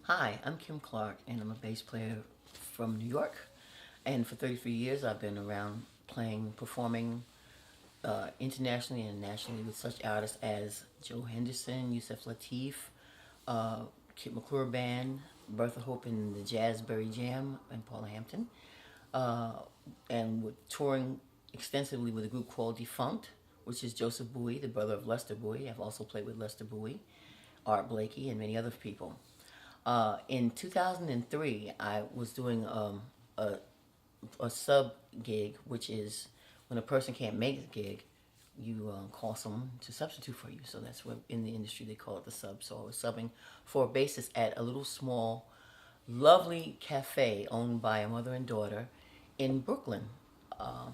Hi, I'm Kim Clark, and I'm a bass player from New York. And for 33 years, I've been around playing, performing internationally and nationally with such artists as Joe Henderson, Yusef Lateef, uh, Kit McClure Band, Bertha Hope and the Jazzberry Jam, and Paula Hampton. Uh, and we're touring extensively with a group called Defunct, which is Joseph Bowie, the brother of Lester Bowie. I've also played with Lester Bowie, Art Blakey, and many other people. In 2003, I was doing a, a sub gig, which is when a person can't make a gig, you call someone to substitute for you. So that's what in the industry they call it the sub. So I was subbing for a basis at a little small, lovely cafe owned by a mother and daughter in Brooklyn. Um,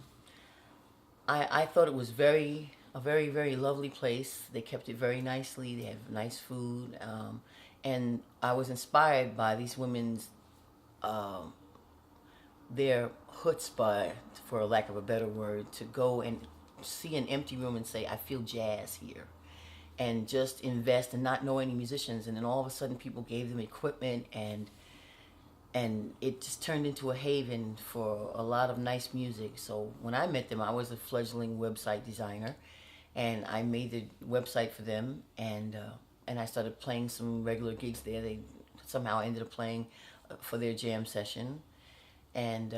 I thought it was a very lovely place. They kept it very nicely. They have nice food, and I was inspired by these women's um, their chutzpah, for lack of a better word, to go and see an empty room and say, "I feel jazz here," and just invest and not know any musicians, and then all of a sudden people gave them equipment and it just turned into a haven for a lot of nice music. So when I met them, I was a fledgling website designer, and I made the website for them, and I started playing some regular gigs there. They somehow ended up playing for their jam session, and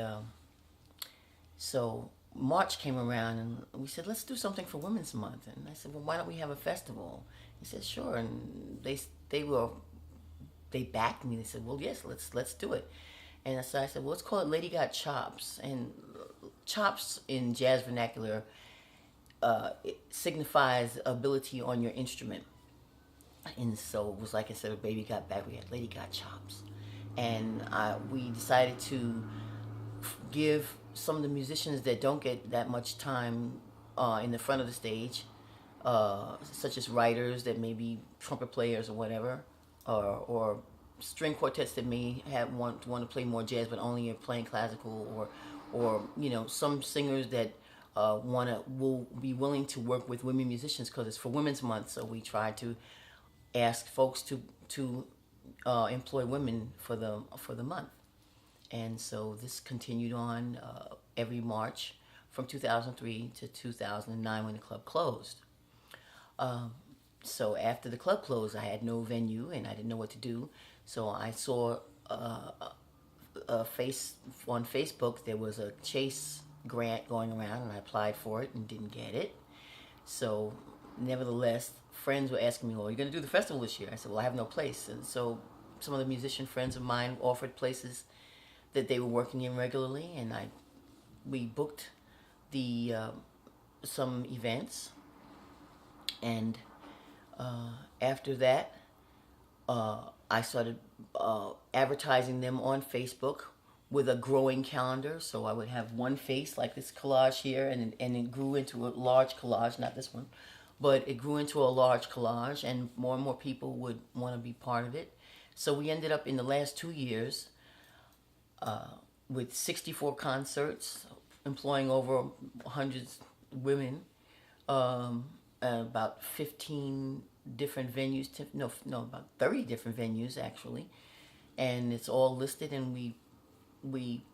so March came around, and we said, let's do something for Women's Month. And I said, well, why don't we have a festival? He said, sure. And they backed me. They said, well, yes, let's do it. And so I said, well, let's call it Lady Got Chops. And chops in jazz vernacular, it signifies ability on your instrument. And so it was like, instead of Baby Got Back, we had Lady Got Chops. And we decided to give some of the musicians that don't get that much time in the front of the stage, such as writers that may be trumpet players or whatever, or string quartets that may want to play more jazz but only are playing classical, or some singers that will be willing to work with women musicians because it's for Women's Month. So we try to ask folks to employ women for the month. And so this continued on every March from 2003 to 2009 when the club closed. Um, so after the club closed, I had no venue and I didn't know what to do. So I saw on Facebook there was a Chase grant going around, and I applied for it and didn't get it. So nevertheless, friends were asking me, well, are you going to do the festival this year? I said, well, I have no place. And so some of the musician friends of mine offered places that they were working in regularly, and we booked the some events, and after that, I started advertising them on Facebook with a growing calendar. So I would have one face like this collage here, and it grew into a large collage, not this one, but it grew into a large collage, and more people would want to be part of it. So we ended up in the last 2 years with 64 concerts, employing over hundreds women, about 15 different venues. No, about 30 different venues actually, and it's all listed. And we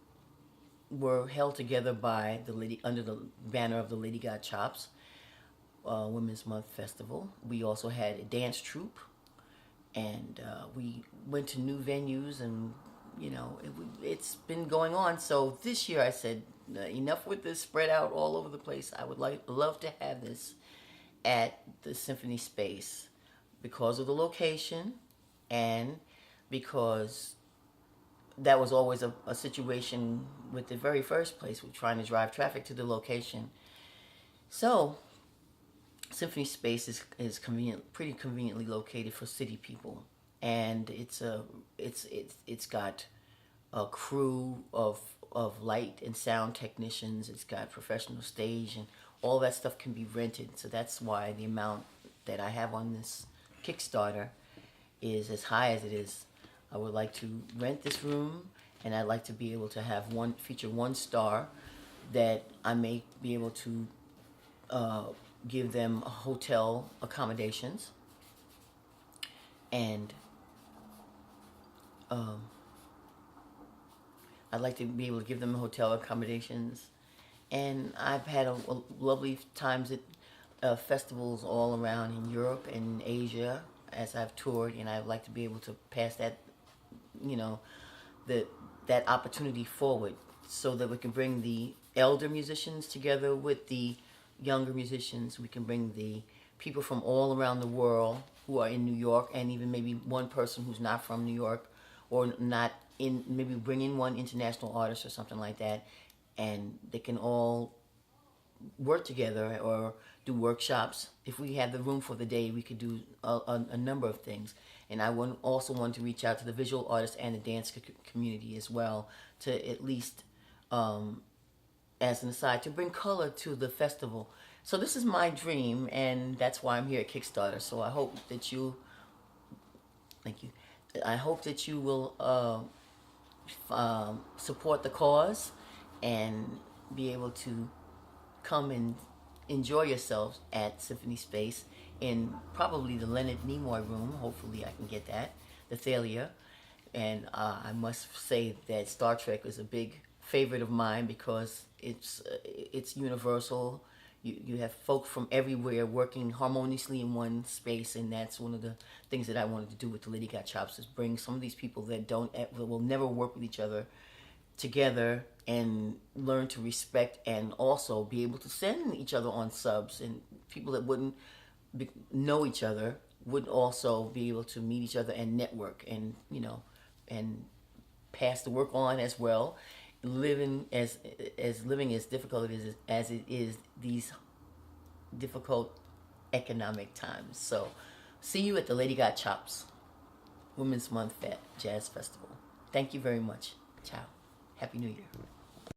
were held together by the lady under the banner of the Lady Got Chops Women's Month Festival. We also had a dance troupe, and we went to new venues, and it's been going on. So this year I said, enough with this spread out all over the place. I would love to have this at the Symphony Space because of the location, and because that was always a situation with the very first place. We're trying to drive traffic to the location. So Symphony Space is pretty conveniently located for city people, and it's got a crew of light and sound technicians. It's got professional stage, and all that stuff can be rented. So that's why the amount that I have on this Kickstarter is as high as it is. I would like to rent this room, and I'd like to be able to have feature one star that I may be able to give them hotel accommodations, and Um, I'd like to be able to give them hotel accommodations. And I've had a lovely times at festivals all around in Europe and Asia as I've toured, and I'd like to be able to pass that, you know, the that opportunity forward so that we can bring the elder musicians together with the younger musicians. We can bring the people from all around the world who are in New York, and even maybe one person who's not from New York or not in, maybe bring in one international artist or something like that, and they can all work together or do workshops. If we had the room for the day, we could do a number of things. And I also want to reach out to the visual artists and the dance community as well, to at least, as an aside, to bring color to the festival. So this is my dream, and that's why I'm here at Kickstarter. So I hope that you, thank you, I hope that you will support the cause and be able to come and enjoy yourselves at Symphony Space in probably the Leonard Nimoy room. Hopefully I can get that, the Thalia. And I must say that Star Trek is a big favorite of mine because it's universal. You have folk from everywhere working harmoniously in one space, and that's one of the things that I wanted to do with the Lady Got Chops, is bring some of these people that will never work with each other together and learn to respect, and also be able to send each other on subs, and people that wouldn't know each other would also be able to meet each other and network, and and pass the work on as well. Living as difficult as it is these difficult economic times. So see you at the Lady Got Chops Women's Month Jazz Festival. Thank you very much. Ciao. Happy New Year.